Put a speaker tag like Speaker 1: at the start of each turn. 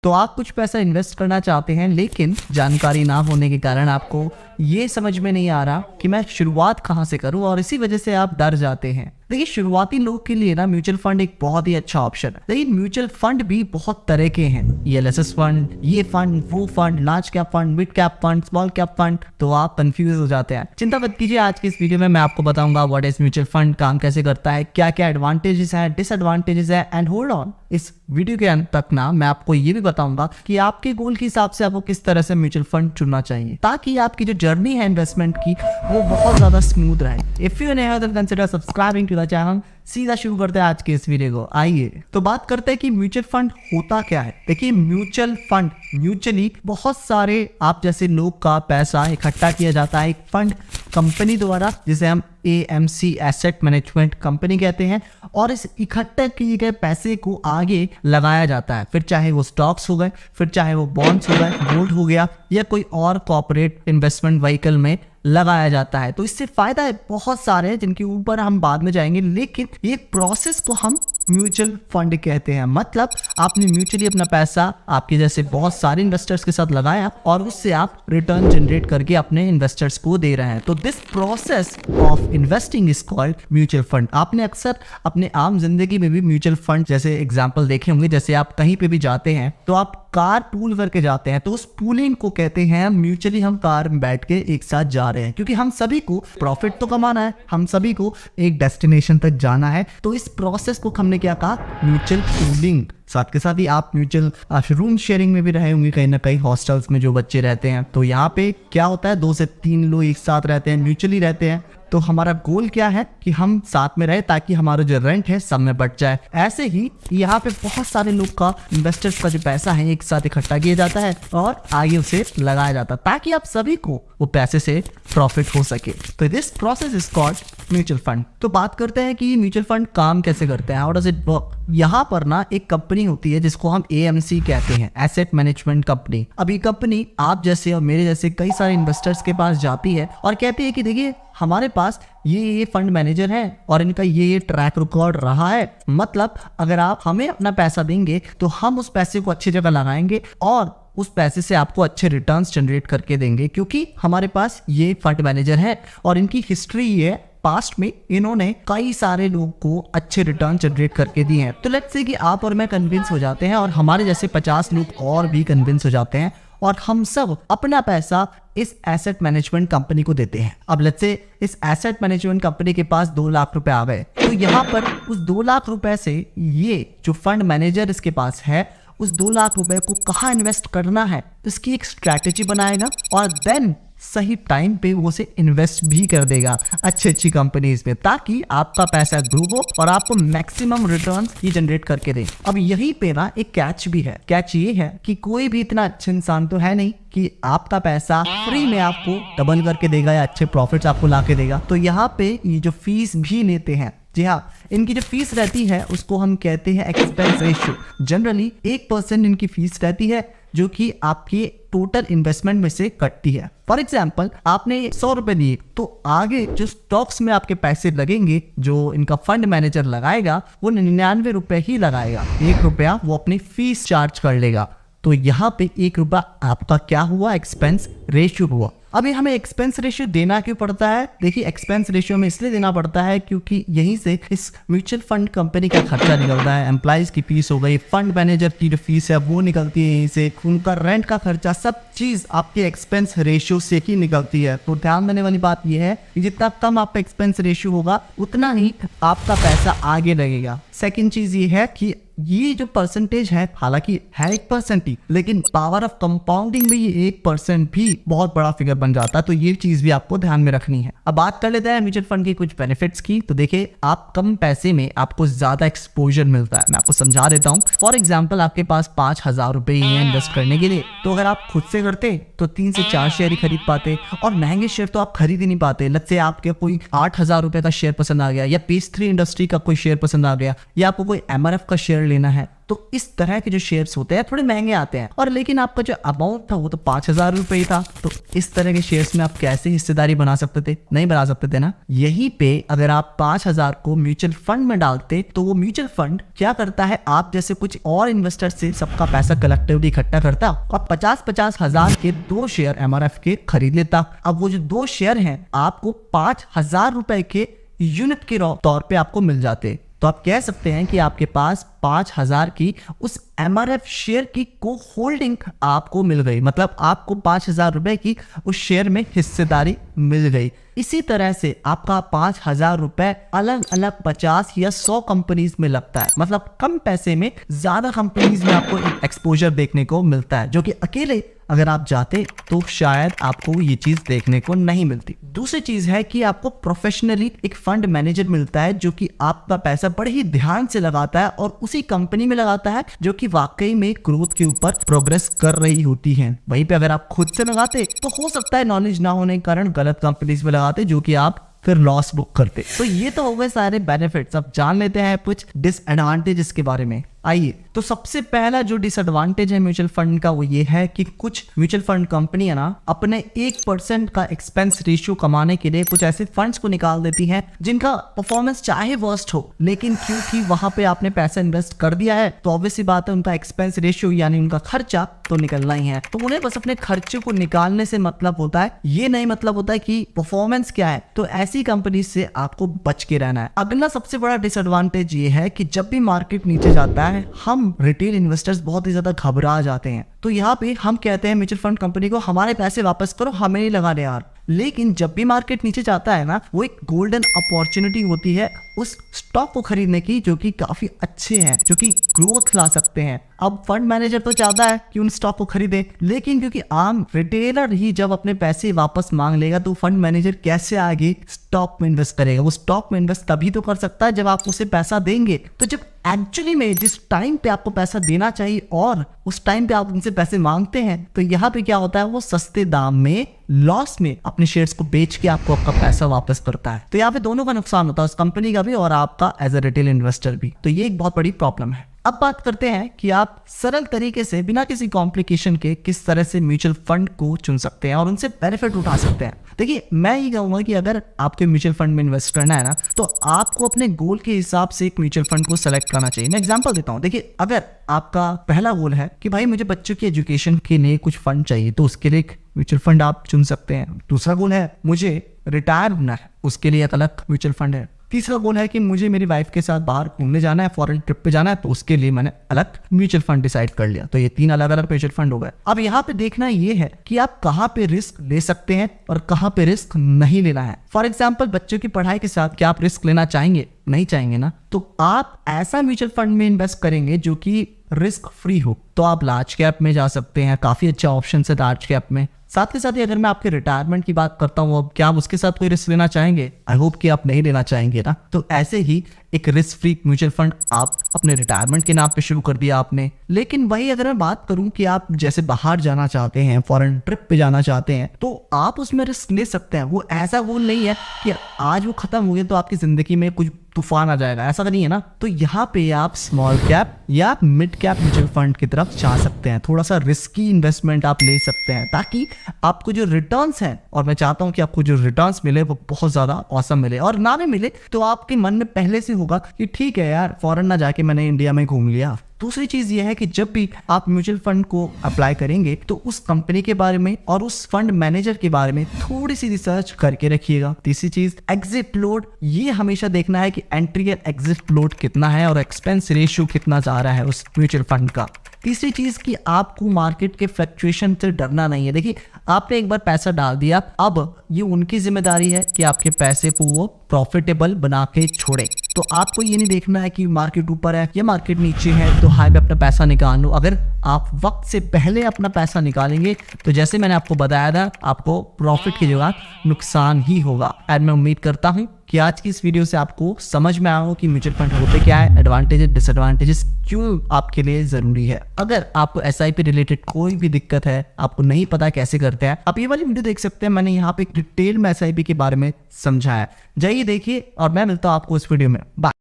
Speaker 1: तो आप कुछ पैसा इन्वेस्ट करना चाहते हैं, लेकिन जानकारी ना होने के कारण आपको ये समझ में नहीं आ रहा कि मैं शुरुआत कहाँ से करूं, और इसी वजह से आप डर जाते हैं। देखिए, शुरुआती लोग के लिए ना म्यूचुअल फंड एक बहुत ही अच्छा ऑप्शन है। लेकिन म्यूचुअल फंड भी बहुत तरह के हैं, ELSS फंड, ये फंड, वो fund, large cap fund, mid cap fund, small cap fund, तो आप कंफ्यूज हो जाते हैं। चिंता मत कीजिए, आज की इस वीडियो में मैं आपको बताऊंगा व्हाट इज म्यूचुअल फंड, काम कैसे करता है, क्या क्या एडवांटेजेस है, डिसएडवांटेजेस है, एंड होल्ड ऑन, इस वीडियो के अंत तक ना मैं आपको ये भी बताऊंगा कि आपके गोल के हिसाब से आपको किस तरह से म्यूचुअल फंड चुनना चाहिए, ताकि आपकी जो जर्नी है इन्वेस्टमेंट की वो बहुत ज्यादा स्मूथ रहे। इफ यू नहीं तो consider subscribing to the channel. सीधा शुरू करते हैं आज के इस वीडियो को। आइए तो बात करते हैं कि म्यूचुअल फंड होता क्या है। देखिए, म्यूचुअल फंड म्यूचुअली बहुत सारे आप जैसे लोग का पैसा इकट्ठा किया जाता है एक फंड कंपनी द्वारा, जिसे हम AMC एसेट मैनेजमेंट कंपनी कहते हैं, और इस इकट्ठा किए गए पैसे को आगे लगाया जाता है। फिर चाहे वो स्टॉक्स हो गए, फिर चाहे वो बॉन्ड्स हो गए, गोल्ड हो गया, या कोई और कॉर्पोरेट इन्वेस्टमेंट व्हीकल में लगाया जाता है। तो इससे फायदा है बहुत सारे हैं, जिनके ऊपर हम बाद में जाएंगे, लेकिन ये प्रोसेस को हम म्यूचुअल फंड कहते हैं। मतलब आपने म्यूचुअली अपना पैसा आपके जैसे बहुत सारे इन्वेस्टर्स के साथ लगाया और उससे आप रिटर्न जनरेट करके अपने इन्वेस्टर्स को दे रहे हैं। तो this process of investing is called mutual fund. आपने अक्सर अपने आम जिंदगी में भी म्यूचुअल फंड जैसे एग्जाम्पल देखे होंगे। जैसे आप कहीं पे भी जाते हैं तो आप कार पूल करके जाते हैं, तो उस पूलिंग को कहते हैं म्यूचुअली हम कार में बैठ के एक साथ जा रहे हैं, क्योंकि हम सभी को प्रॉफिट तो कमाना है, हम सभी को एक डेस्टिनेशन तक जाना है। तो इस प्रोसेस को हमने क्या कहा, म्यूचुअल पूलिंग। साथ के साथ ही आप म्यूचुअल रूम शेयरिंग में भी रहे होंगे कहीं ना कहीं, हॉस्टल्स में जो बच्चे रहते हैं। तो यहाँ पे क्या होता है, 2 से 3 लोग एक साथ रहते हैं, म्यूचुअली रहते हैं। तो हमारा गोल क्या है कि हम साथ में रहे, ताकि हमारा जो रेंट है सब में बच जाए। ऐसे ही यहाँ पे बहुत सारे लोग का, इन्वेस्टर्स का जो पैसा है एक साथ इकट्ठा किया जाता है और आगे उसे लगाया जाता है, ताकि आप सभी को वो पैसे से प्रॉफिट हो सके। तो this process is called mutual fund. तो बात करते हैं कि म्यूचुअल फंड काम कैसे करते हैं, हाउ डज इट वर्क। यहाँ पर ना एक कंपनी होती है जिसको हम AMC कहते हैं, एसेट मैनेजमेंट कंपनी। अब ये कंपनी आप जैसे और मेरे जैसे कई सारे इन्वेस्टर्स के पास जाती है और कहती है कि देखिए, हमारे पास ये फंड मैनेजर है और इनका ये ट्रैक रिकॉर्ड रहा है। मतलब अगर आप हमें अपना पैसा देंगे तो हम उस पैसे को अच्छी जगह लगाएंगे और उस पैसे से आपको अच्छे रिटर्न्स जनरेट करके देंगे, क्योंकि हमारे पास ये फंड मैनेजर है और इनकी हिस्ट्री ये है, पास्ट में इन्होंने कई सारे लोगों को अच्छे रिटर्न जनरेट करके दिए हैं। तो लेट्स से कि आप और मैं कन्विंस हो जाते हैं और हमारे जैसे 50 लोग और भी कन्विंस हो जाते हैं और हम सब अपना पैसा इस एसेट मैनेजमेंट कंपनी को देते हैं। अब लेट्स से इस एसेट मैनेजमेंट कंपनी के पास 2 लाख रुपए आ गए, तो यहाँ पर उस 2 लाख रुपए से ये जो फंड मैनेजर इसके पास है, उस 2 लाख रुपए को कहाँ इन्वेस्ट करना है, इसकी एक स्ट्रैटेजी बनाएगा और देन सही टाइम पे वो उसे इन्वेस्ट भी कर देगा अच्छी कंपनीज में, ताकि आपका पैसा ग्रो हो और आपको मैक्सिमम रिटर्न ही जनरेट करके दे। अब यहीं पे ना एक कैच भी है। कैच ये है कि कोई भी इतना अच्छा इंसान तो है नहीं कि आपका पैसा फ्री में आपको डबल करके देगा या अच्छे प्रॉफिट्स आपको ला के देगा। तो यहाँ पे ये जो फीस भी लेते हैं, जी हाँ, इनकी जो फीस रहती है उसको हम कहते हैं एक्सपेंस रेशियो। जनरली 1% इनकी फीस रहती है, जो कि आपके टोटल इन्वेस्टमेंट में से कटती है। फॉर एग्जाम्पल, आपने 100 रुपए दिए, तो आगे जो स्टॉक्स में आपके पैसे लगेंगे, जो इनका फंड मैनेजर लगाएगा, वो 99 रुपए ही लगाएगा। 1 रुपया वो अपनी फीस चार्ज कर लेगा। तो यहाँ पे 1 रुपया आपका क्या हुआ, एक्सपेंस रेशियो हुआ। अभी हमें एक्सपेंस रेशियो देना क्यों पड़ता है? देखिए, एक्सपेंस रेशियो में इसलिए देना पड़ता है क्योंकि यहीं से इस म्यूचुअल फंड कंपनी का खर्चा निकलता है। एम्प्लॉइज की फीस हो गई, फंड मैनेजर की जो फीस है वो निकलती है यहीं से, उनका रेंट का खर्चा, सब चीज आपके एक्सपेंस रेशियो से ही निकलती है। तो ध्यान देने वाली बात यह है कि जितना कम आपका एक्सपेंस रेशियो होगा उतना ही आपका पैसा आगे लगेगा। सेकेंड चीज ये है कि ये जो परसेंटेज है, हालांकि है 1% ही, लेकिन पावर ऑफ कंपाउंडिंग में ये 1% भी बहुत बड़ा फिगर बन जाता है। तो ये चीज भी आपको ध्यान में रखनी है। अब बात कर लेते हैं म्यूचुअल फंड के कुछ बेनिफिट्स की। तो देखिए, आप कम पैसे में आपको ज्यादा एक्सपोजर मिलता है। मैं आपको समझा देता हूँ। फॉर एग्जाम्पल, आपके पास 5000 रुपए ही है इन्वेस्ट करने के लिए, तो अगर आप खुद से करते तो 3 से 4 शेयर ही खरीद पाते, और महंगे शेयर तो आप खरीद ही नहीं पाते। लेट्स से आपके कोई 8000 रुपए का शेयर पसंद आ गया, या पेज 3 इंडस्ट्री का कोई शेयर पसंद आ गया, या आपको कोई MRF का शेयर लेना है, तो इस तरह के जो शेयर्स होते हैं थोड़े महंगे आते हैं, और लेकिन आपका जो अमाउंट था वो तो 5,000 रुपए ही था। तो इस तरह के शेयर्स में आप कैसे हिस्सेदारी बना सकते थे? नहीं बना सकते थे ना। यहीं पे अगर आप 5,000 को म्यूचुअल फंड में डालते तो वो म्यूचुअल फंड क्या करता है, आप जैसे कुछ और इन्वेस्टर से सबका पैसा कलेक्टिवली इकट्ठा करता और 50-50 हजार के 2 शेयर MRF के खरीद लेता। अब वो जो 2 शेयर हैं आपको 5,000 रुपए के यूनिट के तौर पे आपको मिल जाते। तो आप कह सकते हैं कि आपके पास 5,000 की उस MRF शेयर की को होल्डिंग आपको मिल गई, मतलब आपको 5,000 रुपए की उस शेयर में हिस्सेदारी मिल गई। इसी तरह से आपका 5,000 रुपए अलग अलग 50 या 100 कंपनीज में लगता है, मतलब कम पैसे में ज्यादा कंपनीज में आपको एक्सपोजर देखने को मिलता है, जो कि अकेले अगर आप जाते तो शायद आपको ये चीज देखने को नहीं मिलती। दूसरी चीज है कि आपको प्रोफेशनली एक फंड मैनेजर मिलता है जो कि आपका पैसा बड़े ही ध्यान से लगाता है और उसी कंपनी में लगाता है जो कि वाकई में ग्रोथ के ऊपर प्रोग्रेस कर रही होती है। वहीं पे अगर आप खुद से लगाते तो हो सकता है नॉलेज ना होने के कारण गलत कंपनीज में लगाते जो कि आप फिर लॉस बुक करते। तो ये तो हो गए सारे बेनिफिट्स। अब जान लेते हैं कुछ डिसएडवांटेजेस के बारे में। आइए, तो सबसे पहला जो डिसएडवांटेज है म्यूचुअल फंड का वो ये है कि कुछ म्यूचुअल फंड कंपनियां ना अपने 1% का एक्सपेंस रेशियो कमाने के लिए कुछ ऐसे फंड्स को निकाल देती हैं जिनका परफॉर्मेंस चाहे वर्स्ट हो, लेकिन क्योंकि वहां पे आपने पैसा इन्वेस्ट कर दिया है तो ऑब्वियस सी बात है उनका एक्सपेंस रेशियो यानी उनका खर्चा तो निकलना ही है। तो उन्हें बस अपने खर्चे को निकालने से मतलब होता है, ये नहीं मतलब होता है कि परफॉर्मेंस क्या है। तो ऐसी कंपनी से आपको बच के रहना है। अगला सबसे बड़ा डिसएडवांटेज ये है कि जब भी मार्केट नीचे जाता है हम रिटेल इन्वेस्टर्स बहुत ही ज्यादा घबरा जाते हैं। तो यहाँ पे हम कहते हैं म्यूचुअल फंड कंपनी को हमारे पैसे वापस करो, हमें नहीं लगाने यार। लेकिन जब भी मार्केट नीचे जाता है ना, वो एक गोल्डन अपॉर्चुनिटी होती है उस स्टॉक को खरीदने की जो कि काफी अच्छे हैं, जो कि ग्रोथ ला सकते हैं। अब फंड मैनेजर तो चाहता है कि उन स्टॉक को खरीदे, लेकिन क्योंकि आम रिटेलर ही जब अपने पैसे वापस मांग लेगा तो फंड मैनेजर कैसे आगे स्टॉक में इन्वेस्ट करेगा? वो स्टॉक में इन्वेस्ट तभी तो कर सकता है जब आप उसे पैसा देंगे। तो जब एक्चुअली में जिस टाइम पे आपको पैसा देना चाहिए और उस टाइम पे आप उनसे पैसे मांगते हैं, तो यहाँ पे क्या होता है, वो सस्ते दाम में लॉस में अपने शेयर्स को बेच के आपको आपका पैसा वापस करता है। तो यहाँ पे दोनों का नुकसान होता है, उस कंपनी का भी और आपका एज अ रिटेल इन्वेस्टर भी। तो ये एक बहुत बड़ी प्रॉब्लम है। अब बात करते हैं कि आप सरल तरीके से बिना किसी कॉम्प्लिकेशन के किस तरह से म्यूचुअल फंड को चुन सकते हैं और उनसे बेनिफिट उठा सकते हैं। देखिए, मैं ये कहूंगा कि अगर आपको म्यूचुअल फंड में इन्वेस्ट करना है ना, तो आपको अपने गोल के हिसाब से एक म्यूचुअल फंड को सेलेक्ट करना चाहिए। मैं एग्जांपल देता हूँ। देखिए, अगर आपका पहला गोल है कि भाई मुझे बच्चों की एजुकेशन के लिए कुछ फंड चाहिए, तो उसके लिए एक म्यूचुअल फंड आप चुन सकते हैं। दूसरा गोल है मुझे रिटायर होना है, उसके लिए एक अलग म्यूचुअल फंड है। तीसरा गोल है कि मुझे मेरी वाइफ के साथ बाहर घूमने जाना है, फॉरेन ट्रिप पे जाना है, तो उसके लिए मैंने अलग म्यूचुअल फंड डिसाइड कर लिया। तो ये 3 अलग अलग म्यूचुअल फंड हो गए। अब यहाँ पे देखना ये है कि आप कहाँ पे रिस्क ले सकते हैं और कहाँ पे रिस्क नहीं लेना है। फॉर एग्जाम्पल, बच्चों की पढ़ाई के साथ क्या आप रिस्क लेना चाहेंगे? नहीं चाहेंगे ना। तो आप ऐसा म्यूचुअल फंड में इन्वेस्ट करेंगे जो कि रिस्क फ्री हो। तो आप लार्ज कैप में जा सकते हैं, काफी अच्छा ऑप्शन है लार्ज कैप में। साथ के साथ ही अगर मैं आपके रिटायरमेंट की बात करता हूँ, अब क्या आप उसके साथ कोई रिस्क लेना चाहेंगे? आई होप कि आप नहीं लेना चाहेंगे ना। तो ऐसे ही एक रिस्क फ्री म्यूचुअल फंड आप अपने रिटायरमेंट के नाम पे शुरू कर दिया आपने। लेकिन वही अगर मैं बात करूं कि आप जैसे बाहर जाना चाहते हैं, फॉरेन ट्रिप पे जाना चाहते हैं, तो आप उसमें रिस्क ले सकते हैं। वो ऐसा गोल नहीं है कि आज वो खत्म हो गया तो आपकी जिंदगी में कुछ तूफान आ जाएगा, ऐसा नहीं है ना। तो यहाँ पे आप स्मॉल कैप या मिड कैप म्यूचुअल फंड की तरफ जा सकते हैं। थोड़ा सा रिस्की इन्वेस्टमेंट आप ले सकते हैं ताकि आपको जो रिटर्न्स हैं, और मैं चाहता हूँ कि आपको जो रिटर्न्स मिले वो बहुत ज्यादा औसम मिले, और ना भी मिले तो आपके मन में पहले से होगा कि ठीक है यार, फॉरेन ना जाके मैंने इंडिया में घूम लिया। दूसरी चीज ये है कि जब भी आप म्यूचुअल फंड को अप्लाई करेंगे तो उस कंपनी के बारे में और उस फंड मैनेजर के बारे में थोड़ी सी रिसर्च करके रखिएगा। तीसरी चीज, एग्जिट लोड, ये हमेशा देखना है कि एंट्री और एग्जिट लोड कितना है और एक्सपेंस रेशियो कितना जा रहा है उस म्यूचुअल फंड का। तीसरी चीज कि आपको मार्केट के फ्लक्चुएशन से डरना नहीं है। देखिए, आपने एक बार पैसा डाल दिया, अब ये उनकी जिम्मेदारी है कि आपके पैसे को वो प्रॉफिटेबल बना के छोड़े। तो आपको ये नहीं देखना है कि मार्केट ऊपर है या मार्केट नीचे है तो हाई पे अपना पैसा निकाल लो। अगर आप वक्त से पहले अपना पैसा निकालेंगे तो जैसे मैंने आपको बताया था, आपको प्रॉफिट की जगह नुकसान ही होगा। एंड मैं उम्मीद करता हूँ कि आज की इस वीडियो से आपको समझ में आया हो कि म्यूचुअल फंड होते क्या है, एडवांटेजेस डिसएडवांटेजेस क्यों आपके लिए जरूरी है। अगर आपको SIP रिलेटेड कोई भी दिक्कत है, आपको नहीं पता कैसे करते हैं, आप ये वाली वीडियो देख सकते हैं। मैंने यहाँ पे डिटेल में SIP के बारे में समझाया, जाइए देखिए, और मैं मिलता हूँ आपको इस वीडियो में। बाय।